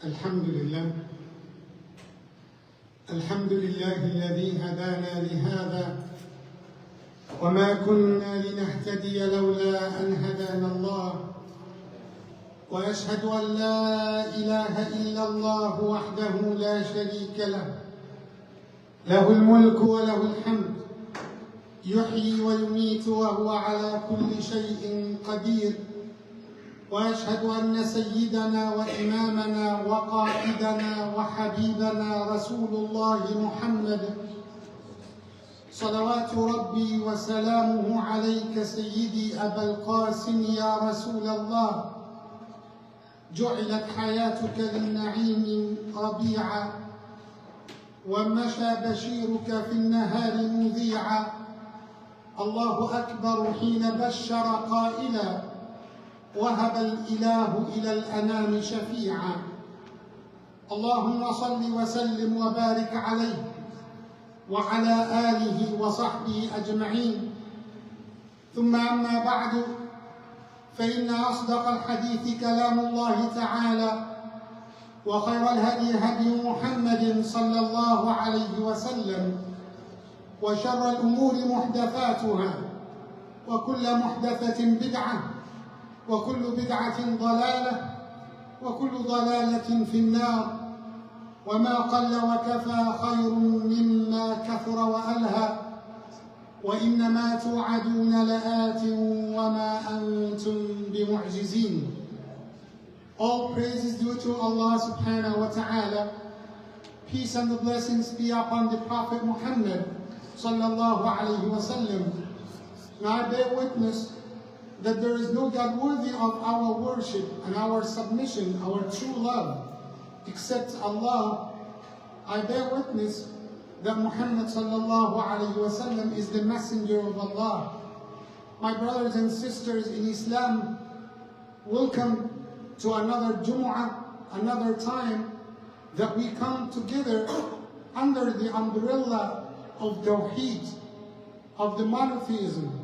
الحمد لله الذي هدانا لهذا وما كنا لنهتدي لولا أن هدانا الله وأشهد أن لا إله إلا الله وحده لا شريك له له الملك وله الحمد يحيي ويميت وهو على كل شيء قدير وأشهد أن سيدنا وإمامنا وقائدنا وحبيبنا رسول الله محمد صلوات ربي وسلامه عليك سيدي أبا القاسم يا رسول الله جعلت حياتك للنعيم ربيعا ومشى بشيرك في النهار مذيعا الله أكبر حين بشر قائلا وهب الإله إلى الأنام شفيعا اللهم صل وسلم وبارك عليه وعلى آله وصحبه أجمعين ثم أما بعد فإن أصدق الحديث كلام الله تعالى وخير الهدي هدي محمد صلى الله عليه وسلم وشر الأمور محدثاتها وكل محدثة بدعة وكل بدعة ضلالة وكل ضلالة في النار وما قل وكفى خير مما كثر وألهى وإنما توعدون لآت وما أنتم بمعجزين. All praise is due to Allah subhanahu wa ta'ala. Peace and the blessings be upon the Prophet Muhammad sallallahu alayhi wa sallam. And I bear witness that there is no God worthy of our worship and our submission, our true love, except Allah. I bear witness that Muhammad sallallahu alayhi wa sallam is the messenger of Allah. My brothers and sisters in Islam, welcome to another Jumu'ah, another time that we come together under the umbrella of Tawheed, of the monotheism,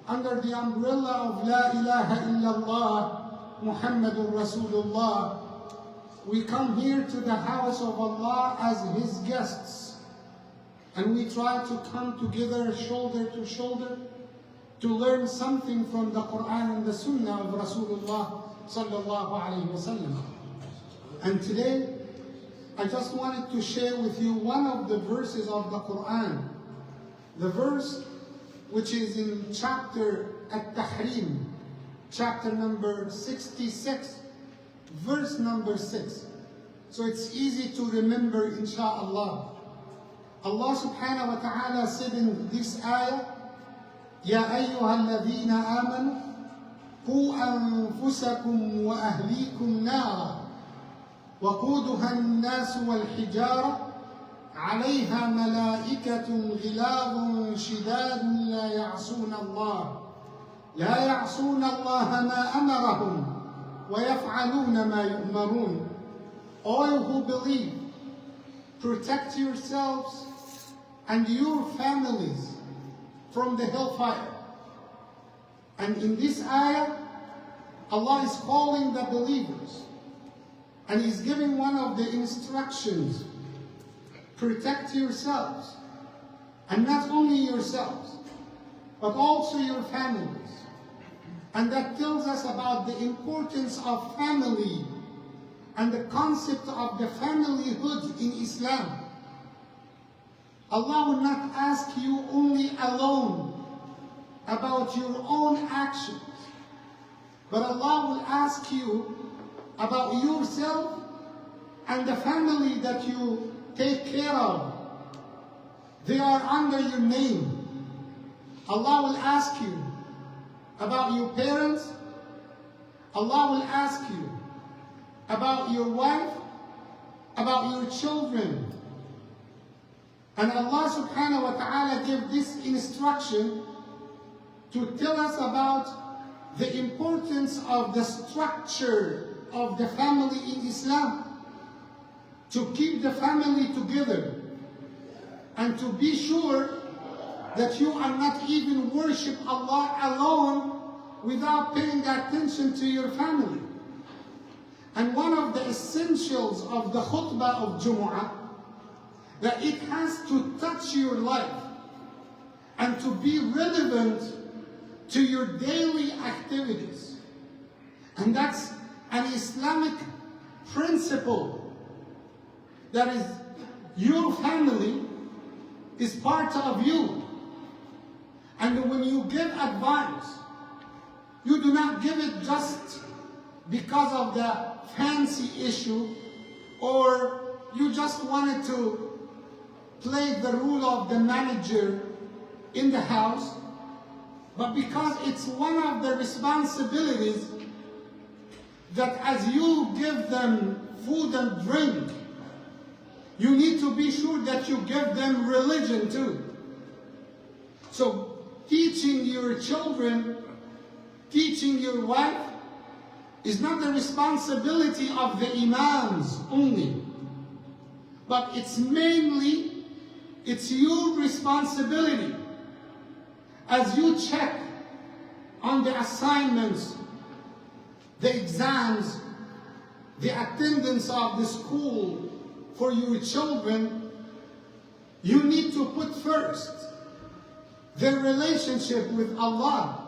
under the umbrella of La ilaha illallah Muhammadur Rasulullah. We come here to the house of Allah as His guests, and we try to come together shoulder to shoulder to learn something from the Quran and the Sunnah of Rasulullah sallallahu alayhi wa sallam. And today, I just wanted to share with you one of the verses of the Quran, the verse which is in chapter At-Tahrim, chapter number 66, verse number 6. So it's easy to remember, insha'Allah. Allah subhanahu wa ta'ala said in this ayah, Ya ayyuha alladhina amanu, قُوا أَنفُسَكُمْ وَأَهْلِيكُمْ نَارًا وَقُودُهَا النَّاسُ وَالْحِجَارَةُ عَلَيْهَا مَلَائِكَةٌ غِلَاظٌ شِدَادٌ لا يعصون الله ما أمرهم ويفعلون ما يؤمرون. All who believe, protect yourselves and your families from the hellfire. And in this ayah, Allah is calling the believers and He's giving one of the instructions: protect yourselves, and not only yourselves, but also your families. And that tells us about the importance of family and the concept of the familyhood in Islam. Allah will not ask you only alone about your own actions, but Allah will ask you about yourself and the family that you take care of. They are under your name. Allah will ask you about your parents. Allah will ask you about your wife, about your children. And Allah subhanahu wa ta'ala gave this instruction to tell us about the importance of the structure of the family in Islam, to keep the family together and to be sure that you are not even worship Allah alone without paying attention to your family. And one of the essential essentials of the khutbah of Jumu'ah, that it has to touch your life and to be relevant to your daily activities. And that's an Islamic principle, that is, your family is part of you. And when you give advice, you do not give it just because of the fancy issue, or you just wanted to play the role of the manager in the house, but because it's one of the responsibilities that as you give them food and drink, you need to be sure that you give them religion too. So teaching your children, teaching your wife, is not the responsibility of the imams only, but it's your responsibility. As you check on the assignments, the exams, the attendance of the school for your children, you need to put first their relationship with Allah.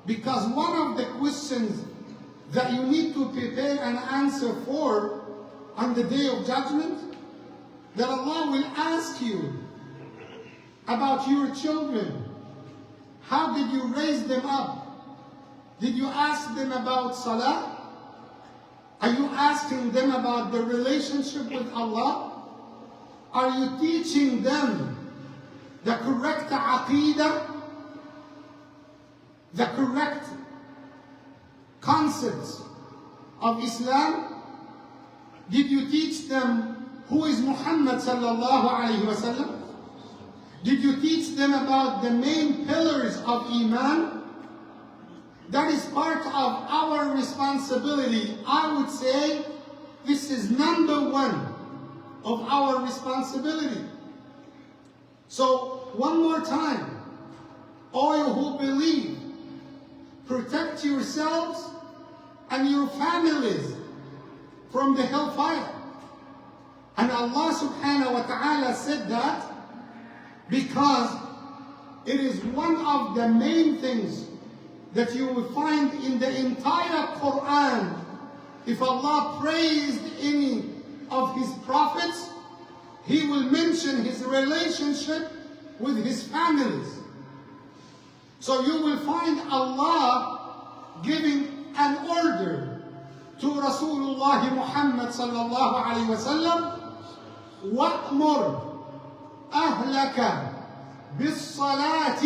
Because one of the questions that you need to prepare an answer for on the Day of Judgment, that Allah will ask you about your children. How did you raise them up? Did you ask them about Salah? Are you asking them about the relationship with Allah? Are you teaching them the correct aqeedah, the correct concepts of Islam? Did you teach them who is Muhammad sallallahu alayhi wa sallam? Did you teach them about the main pillars of Iman? That is part of our responsibility. I would say this is number one of our responsibility. So, one more time, all you who believe, protect yourselves and your families from the hellfire. And Allah subhanahu wa ta'ala said that because it is one of the main things that you will find in the entire Quran. If Allah praised any of His prophets, He will mention His relationship with His families. So you will find Allah giving an order to Rasulullah Muhammad sallallahu alayhi wa sallam, وَأْمُرْ أَهْلَكَ بِالصَّلَاةِ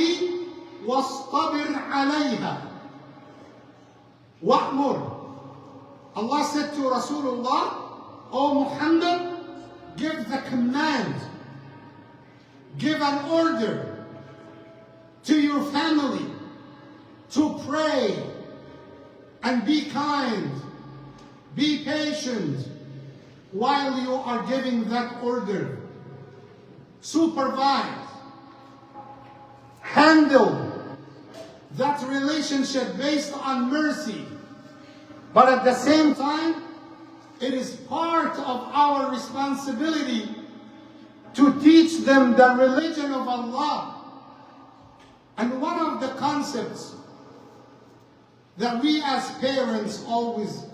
وَاصْطَبِرْ عَلَيْهَا. وَأْمُرْ. Allah said to Rasulullah, O Muhammad, give the command, give an order to your family to pray and be kind, be patient while you are giving that order. Supervise, handle that relationship based on mercy. But at the same time, it is part of our responsibility to teach them the religion of Allah. And one of the concepts that we as parents always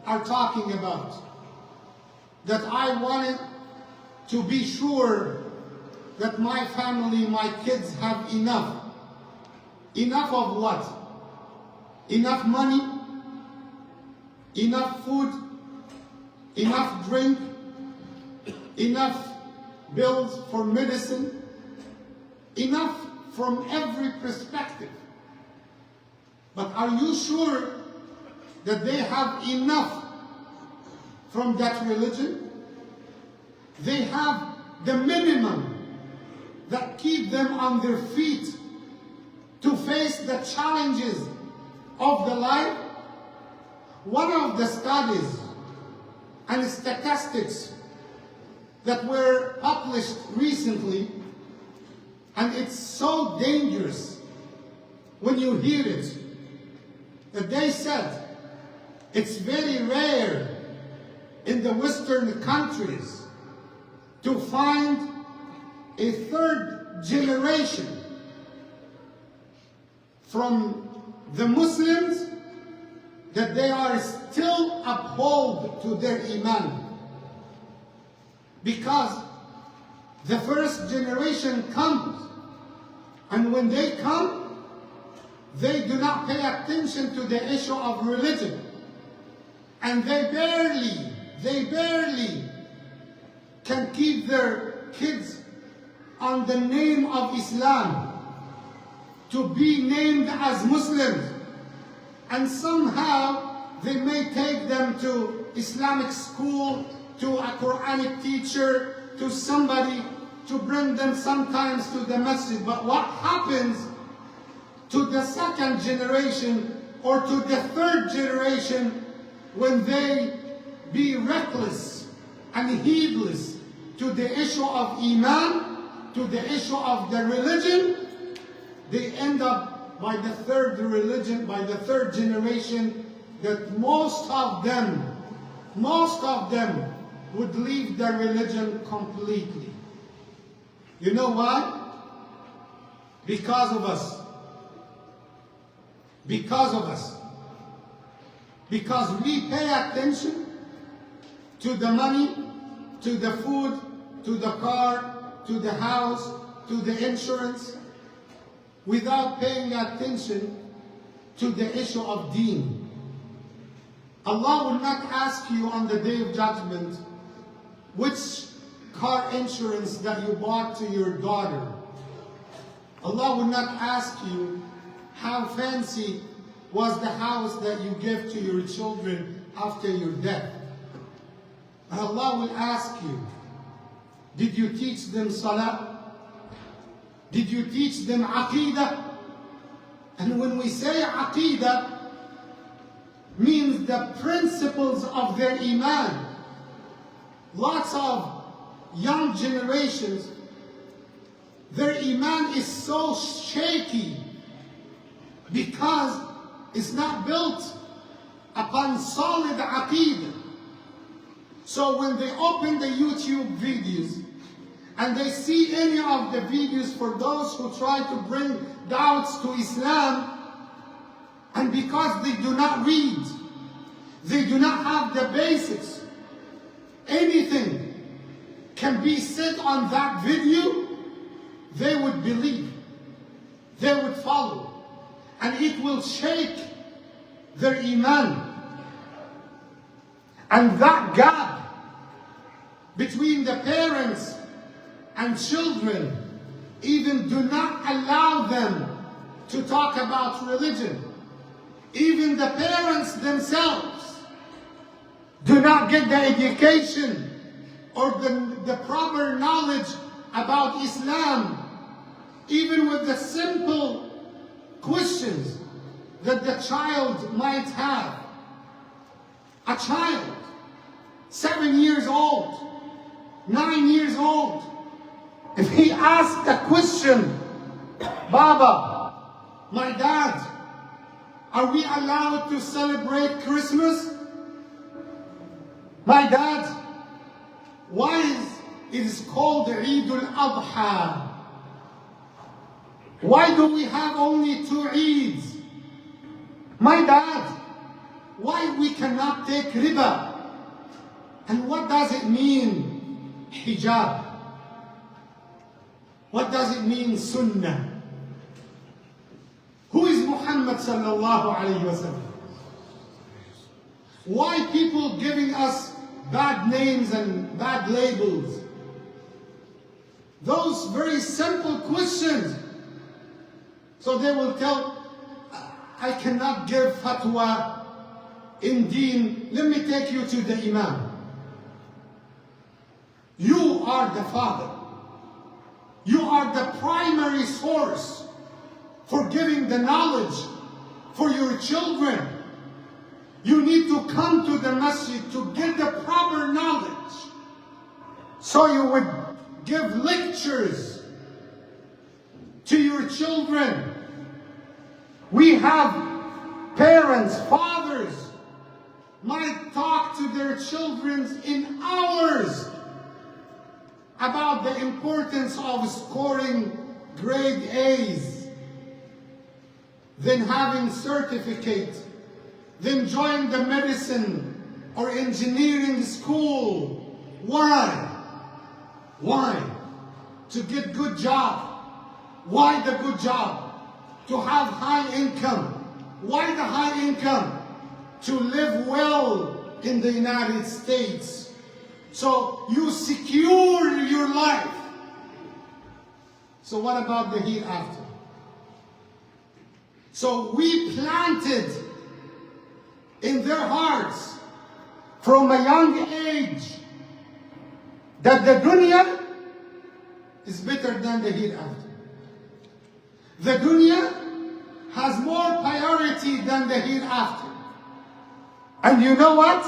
are talking about, that I wanted to be sure that my family, my kids have enough. Enough of what? Enough money? Enough food? Enough drink? Enough bills for medicine? Enough from every perspective. But are you sure that they have enough from that religion? They have the minimum that keep them on their feet to face the challenges of the life. One of the studies and statistics that were published recently, and it's so dangerous when you hear it, that they said it's very rare in the Western countries to find a third generation from the Muslims that they are still uphold to their iman. Because the first generation comes, and when they come, they do not pay attention to the issue of religion. And they barely can keep their kids on the name of Islam, to be named as Muslims. And somehow they may take them to Islamic school, to a Quranic teacher, to somebody to bring them sometimes to the masjid. But what happens to the second generation or to the third generation when they be reckless and heedless to the issue of iman, to the issue of the religion? They end up by the third generation, that most of them would leave their religion completely. You know why? Because of us. Because of us. Because we pay attention to the money, to the food, to the car, to the house, to the insurance, without paying attention to the issue of deen. Allah will not ask you on the Day of Judgment which car insurance that you bought to your daughter. Allah will not ask you how fancy was the house that you gave to your children after your death. Allah will ask you, did you teach them salah? Did you teach them aqeedah? And when we say aqeedah, means the principles of their iman. Lots of young generations, their iman is so shaky because it's not built upon solid aqeedah. So when they open the YouTube videos and they see any of the videos for those who try to bring doubts to Islam, and because they do not read, they do not have the basics, anything can be said on that video, they would believe, they would follow, and it will shake their iman. And that gap between the parents and children even do not allow them to talk about religion. Even the parents themselves do not get the education or the proper knowledge about Islam, even with the simple questions that the child might have. A child, 7 years old, 9 years old, if he asks a question, Baba, my dad, are we allowed to celebrate Christmas? My dad, why it is called Eid al-Adha? Why do we have only 2 Eids? My dad, why we cannot take riba? And what does it mean, hijab? What does it mean, sunnah? Who is Muhammad sallallahu alayhi wa sallam? Why people giving us bad names and bad labels? Those very simple questions. So they will tell, I cannot give fatwa in deen. Let me take you to the imam. You are the father. You are the primary source for giving the knowledge for your children. You need to come to the masjid to get the proper knowledge. So you would give lectures to your children. We have parents, fathers, might talk to their children in hours about the importance of scoring grade A's, then having certificate, then join the medicine or engineering school. Why? Why? To get good job. Why the good job? To have high income. Why the high income? To live well in the United States. So you secure your life. So what about the hereafter? So we planted in their hearts from a young age that the dunya is better than the hereafter. The dunya has more priority than the hereafter. And you know what?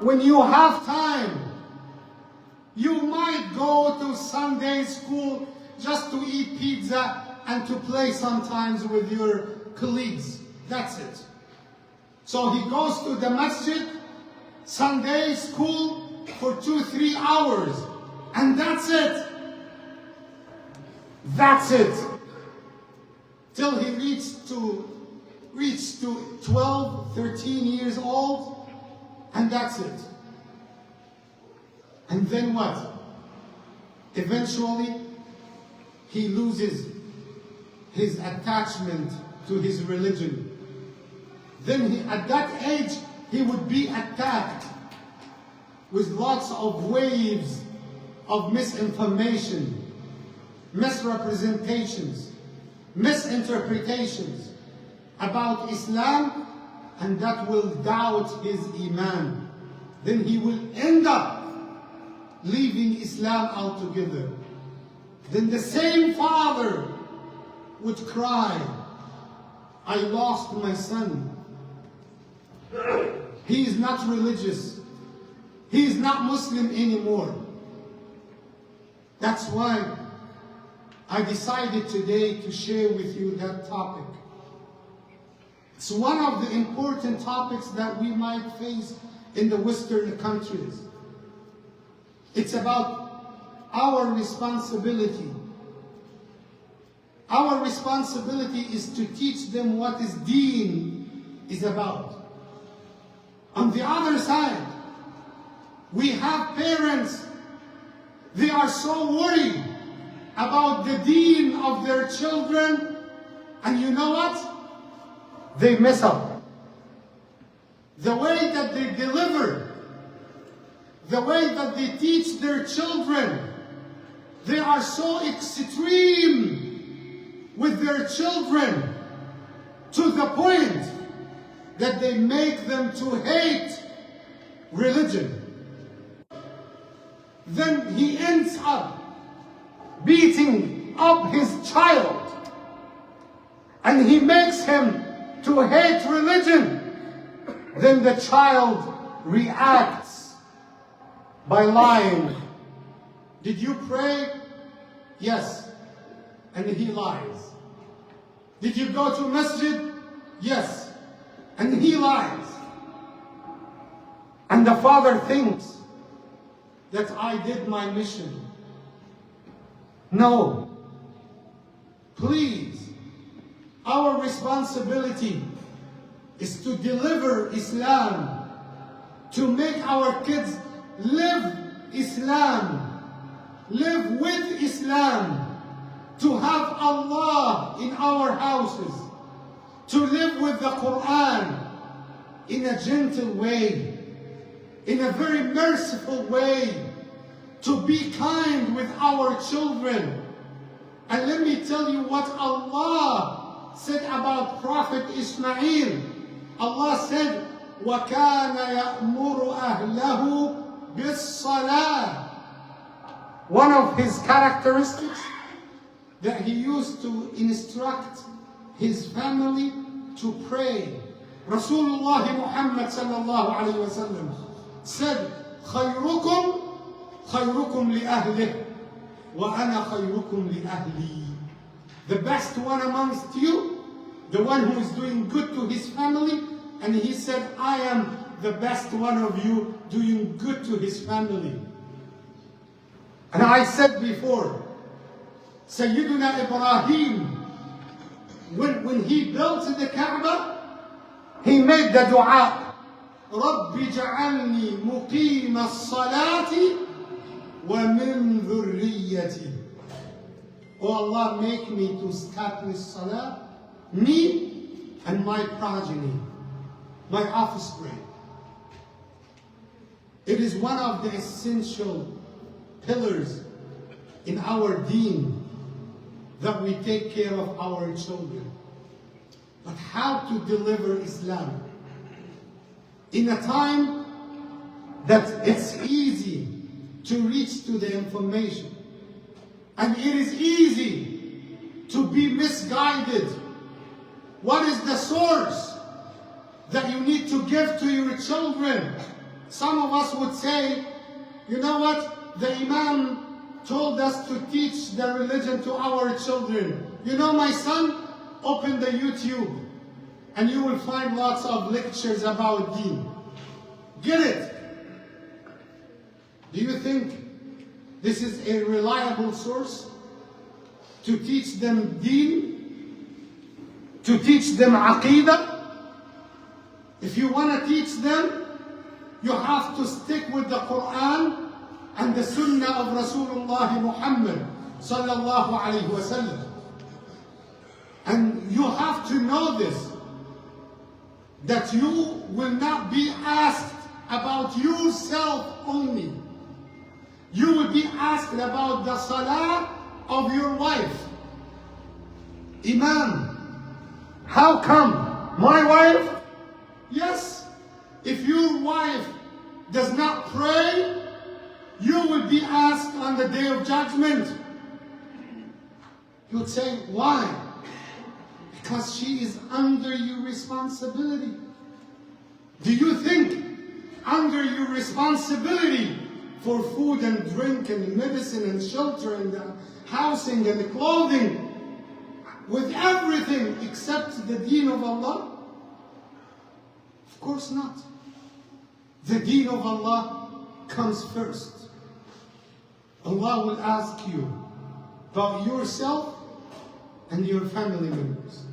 When you have time, you might go to Sunday school just to eat pizza and to play sometimes with your colleagues. That's it. So he goes to the masjid, Sunday school for 2-3 hours. And that's it. That's it. Till he reached to 12, 13 years old, and that's it. And then what? Eventually, he loses his attachment to his religion. Then at that age, he would be attacked with lots of waves of misinformation, misrepresentations, misinterpretations about Islam, and that will doubt his Iman. Then he will end up leaving Islam altogether. Then the same father would cry, I lost my son. He is not religious. He is not Muslim anymore. That's why I decided today to share with you that topic. It's one of the important topics that we might face in the Western countries. It's about our responsibility. Our responsibility is to teach them what is deen is about. On the other side, we have parents, they are so worried about the deen of their children, and you know what? They mess up. The way that they deliver, the way that they teach their children, they are so extreme with their children to the point that they make them to hate religion. Then he ends up beating up his child, and he makes him to hate religion. Then the child reacts by lying. Did you pray? Yes. And he lies. Did you go to masjid? Yes. And he lies. And the father thinks that I did my mission. No. Please, our responsibility is to deliver Islam, to make our kids live Islam, live with Islam, to have Allah in our houses, to live with the Quran in a gentle way, in a very merciful way, to be kind with our children. And let me tell you what Allah said about Prophet Ismail. Allah said, وَكَانَ يَأْمُرُ أَهْلَهُ بِالصَّلَاةِ. One of his characteristics, that he used to instruct his family to pray. Rasulullah Muhammad sallallahu alayhi wa sallam said, خَيْرُكُمْ لِأَهْلِهِ وَأَنَا خَيْرُكُمْ لِأَهْلِي. The best one amongst you, the one who is doing good to his family, and he said, I am the best one of you doing good to his family. And I said before, Sayyiduna Ibrahim, when he built the Kaaba, he made the dua, رَبِّ جَعَلْنِي مُقِيمَ الصَّلَاةِ وَمِنْ ذُرِّيَّتِي. Oh Allah, make me to establish salah, me and my progeny, my offspring. It is one of the essential pillars in our deen that we take care of our children. But how to deliver Islam in a time that it's easy to reach to the information, and it is easy to be misguided. What is the source that you need to give to your children? Some of us would say, you know what, the Imam told us to teach the religion to our children. You know, my son, open the YouTube and you will find lots of lectures about deen. Get it? Do you think this is a reliable source to teach them deen? To teach them aqeedah? If you want to teach them, you have to stick with the Quran and the Sunnah of Rasulullah Muhammad sallallahu alayhi wa sallam. And you have to know this, that you will not be asked about yourself only. You will be asked about the salah of your wife. Imam, how come my wife? Yes, if your wife does not pray, you will be asked on the day of judgment. You would say, why? Because she is under your responsibility. Do you think under your responsibility for food and drink and medicine and shelter and housing and clothing, with everything except the deen of Allah? Of course not. The deen of Allah comes first. Allah will ask you about yourself and your family members.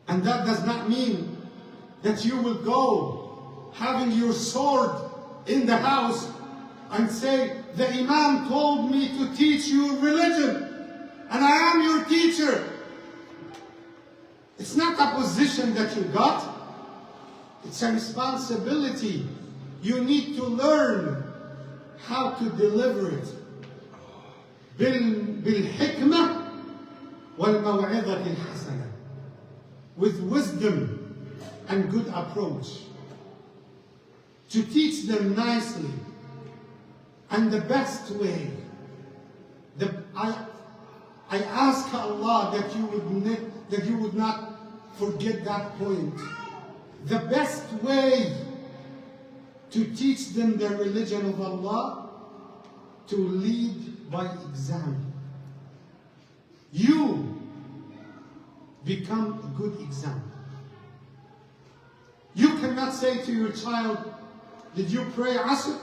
And that does not mean that you will go having your sword in the house and say, the Imam told me to teach you religion and I am your teacher. It's not a position that you got. It's a responsibility. You need to learn how to deliver it. بالحكمة والموعظة الحسنة. With wisdom and good approach. To teach them nicely. And the best way. I ask Allah that you would not forget that point. The best way to teach them the religion of Allah, to lead by example. You become a good example. You cannot say to your child, did you pray Asr?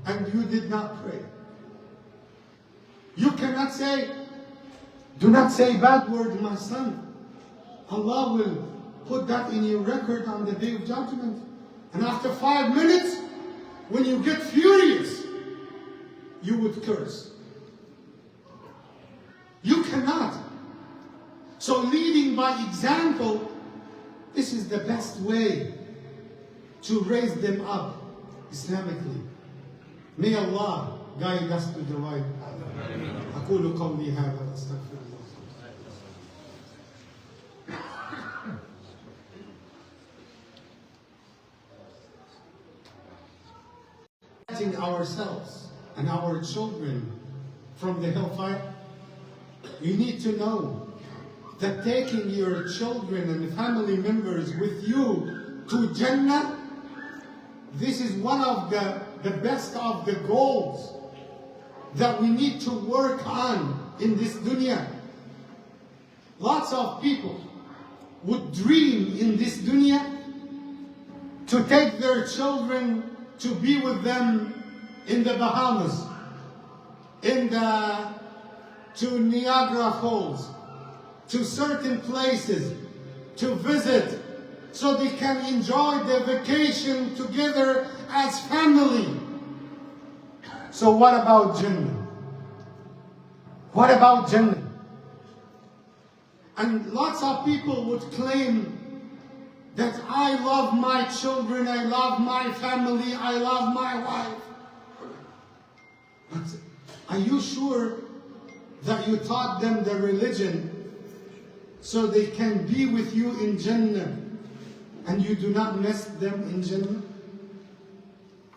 And you did not pray. You cannot say, do not say bad word, my son. Allah will put that in your record on the day of judgment. And after 5 minutes, when you get furious, you would curse. You cannot. So leading by example, this is the best way to raise them up Islamically. May Allah guide us to the right path. أقول قولي هذا وأستغفر الله. Ourselves and our children from the hellfire, you need to know that taking your children and family members with you to Jannah, this is one of the best of the goals that we need to work on in this dunya. Lots of people would dream in this dunya to take their children to be with them in the Bahamas, to Niagara Falls, to certain places, to visit, so they can enjoy their vacation together as family. So what about Jannah? What about Jannah? And lots of people would claim that I love my children, I love my family, I love my wife. But are you sure that you taught them the religion so they can be with you in Jannah and you do not miss them in Jannah?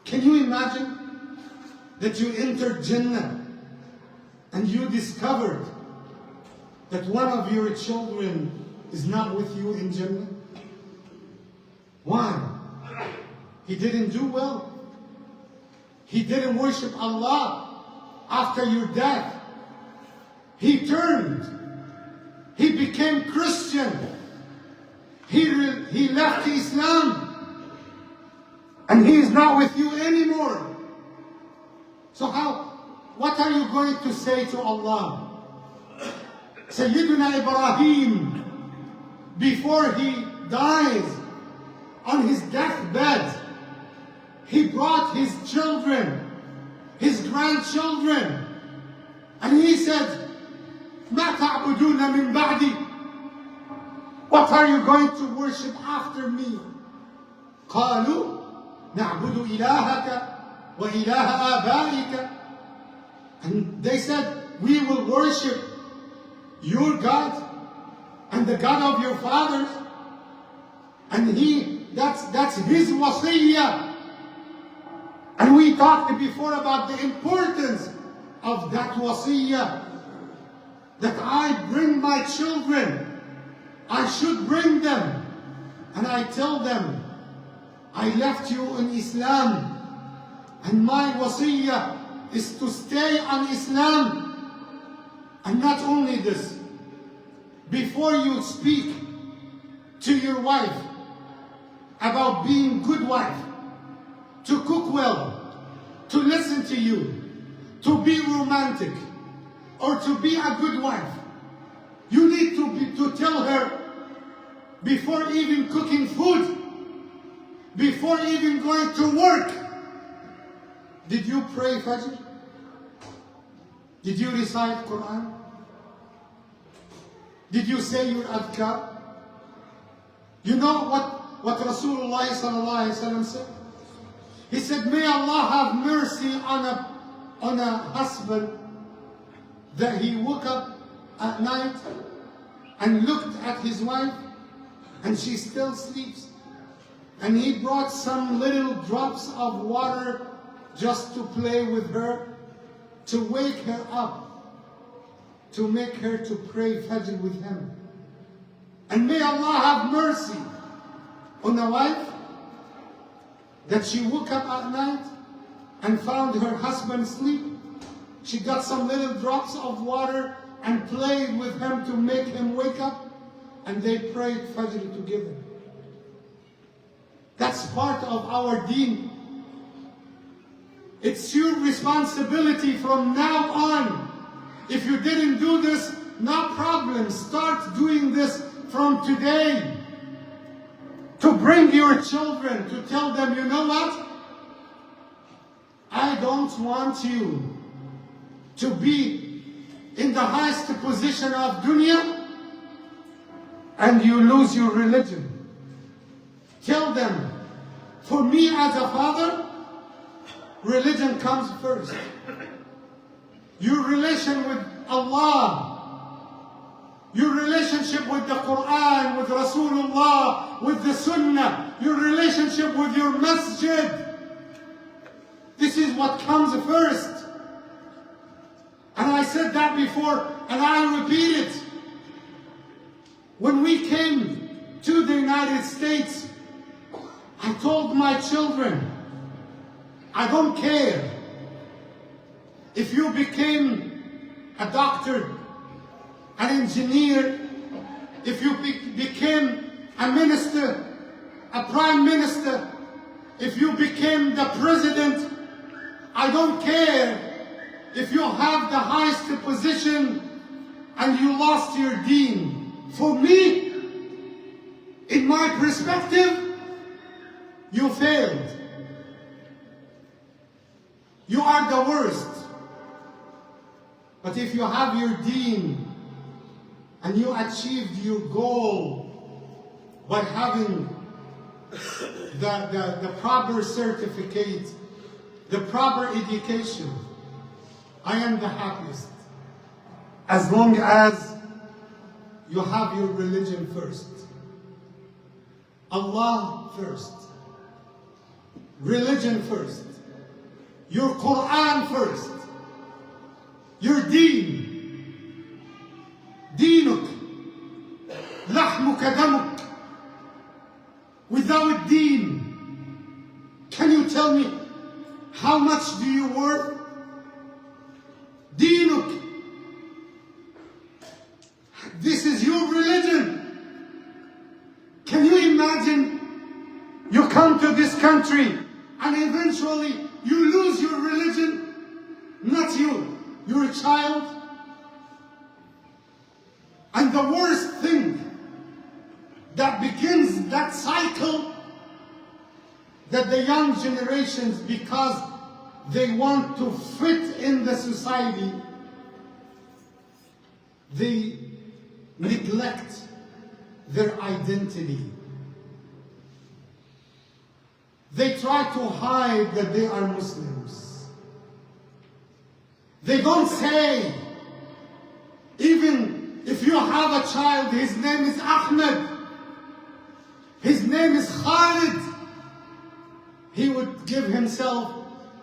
Can you imagine that you entered Jannah and you discovered that one of your children is not with you in Jannah? Why? He didn't do well. He didn't worship Allah after your death. He turned. He became Christian. He left Islam. And he is not with you anymore. So what are you going to say to Allah? Sayyidina Ibrahim, before he dies, on his deathbed, he brought his children, his grandchildren, and he said, مَا تَعْبُدُونَ مِن بَعْدِي? What are you going to worship after me? قَالُوا نَعْبُدُ إِلَهَكَ وَإِلَهَ آبَائِكَ. And they said, we will worship your God and the God of your fathers. And that's his wasiyyah. And we talked before about the importance of that wasiyyah. That I bring my children, I should bring them. And I tell them, I left you in Islam. And my wasiyyah is to stay on Islam. And not only this, before you speak to your wife about being good wife, to cook well, to listen to you, to be romantic, or to be a good wife, you need to tell her, before even cooking food, before even going to work, did you pray Fajr? Did you recite Quran? Did you say your adhkar? You know what Rasulullah sallallahu alaihi wasallam said? He said, may Allah have mercy on a husband that he woke up at night and looked at his wife and she still sleeps. And he brought some little drops of water just to play with her, to wake her up, to make her to pray Fajr with him. And may Allah have mercy on a wife that she woke up at night and found her husband asleep. She got some little drops of water and played with him to make him wake up, and they prayed Fajr together. That's part of our deen. It's your responsibility from now on. If you didn't do this, no problem. Start doing this from today. To bring your children, to tell them, you know what? I don't want you to be in the highest position of dunya and you lose your religion. Tell them, for me as a father, religion comes first. Your relation with Allah, your relationship with the Quran, with Rasulullah, with the Sunnah, your relationship with your masjid. This is what comes first. And I said that before, and I repeat it. When we came to the United States, I told my children, I don't care if you became a doctor, an engineer, if you became a minister, a prime minister, if you became the president, I don't care if you have the highest position and you lost your deen. For me, in my perspective, you failed. You are the worst. But if you have your deen and you achieved your goal by having the proper certificate, the proper education, I am the happiest. As long as you have your religion first. Allah first. Religion first. Your Quran first. Your deen. Deenuk. Lahmuka damuk. Without deen, can you tell me how much do you worth? Deenuk. This is your religion. Can you imagine? You come to this country and eventually you lose your religion. Not you, your child. And the worst thing that begins that cycle, that the young generations, because they want to fit in the society, they neglect their identity. They try to hide that they are Muslims. They don't say, even if you have a child, his name is Ahmed, his name is Khalid, he would give himself,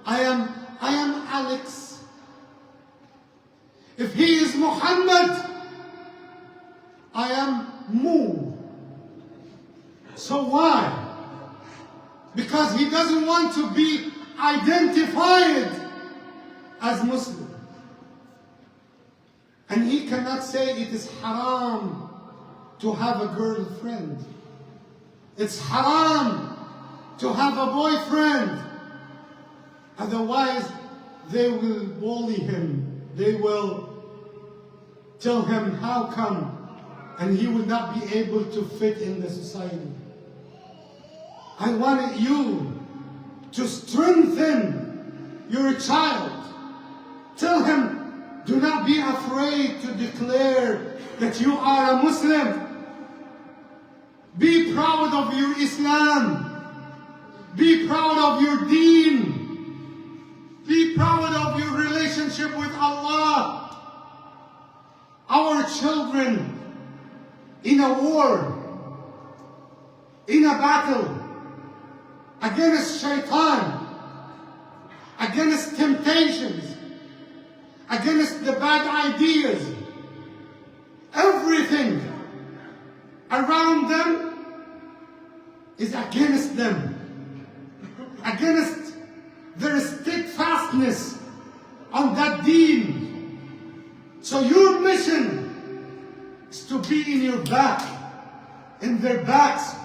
I am Alex. If he is Muhammad, I am Mu. So why? Because he doesn't want to be identified as Muslim. And he cannot say it is haram to have a girlfriend. It's haram to have a boyfriend. Otherwise, they will bully him. They will tell him how come, and he will not be able to fit in the society. I wanted you to strengthen your child. Tell him, do not be afraid to declare that you are a Muslim. Be proud of your Islam. Be proud of your deen. Be proud of your relationship with Allah. Our children in a war, in a battle, against shaitan, against temptations, against the bad ideas, everything around them is against them, against their steadfastness on that deen. So your mission is to be in your back, in their backs,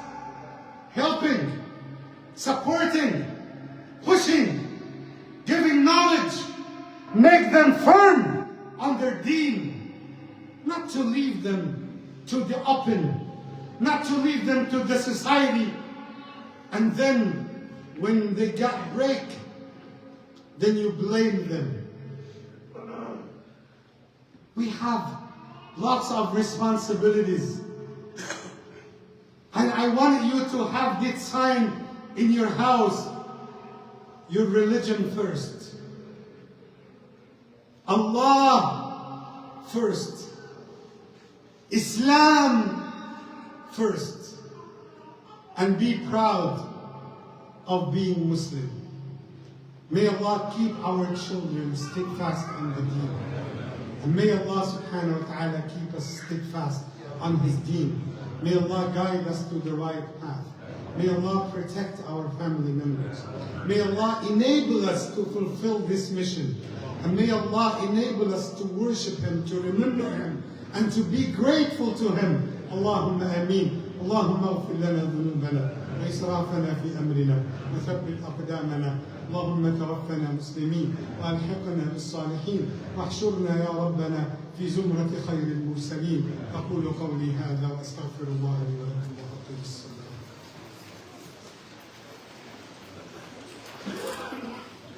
helping, supporting, pushing, giving knowledge, make them firm on their deen, not to leave them to the open, not to leave them to the society, and then when they got break, then you blame them. We have lots of responsibilities, and I want you to have this sign in your house, your religion first. Allah first. Islam first. And be proud of being Muslim. May Allah keep our children steadfast on the deen. And may Allah subhanahu wa ta'ala keep us steadfast on His deen. May Allah guide us to the right path. May Allah protect our family members. May Allah enable us to fulfill this mission. And may Allah enable us to worship Him, to remember Him, and to be grateful to Him. Allahumma ameen. اللهم اغفر لنا ذنوبنا وإسرافنا في أمرنا وثبت أقدامنا. اللهم توفنا مسلمين وألحقنا بالصالحين واحشرنا يا ربنا في زمرة خير المرسلين. أقول قولي هذا وأستغفر الله لي ولكم وأقيم الصلاة.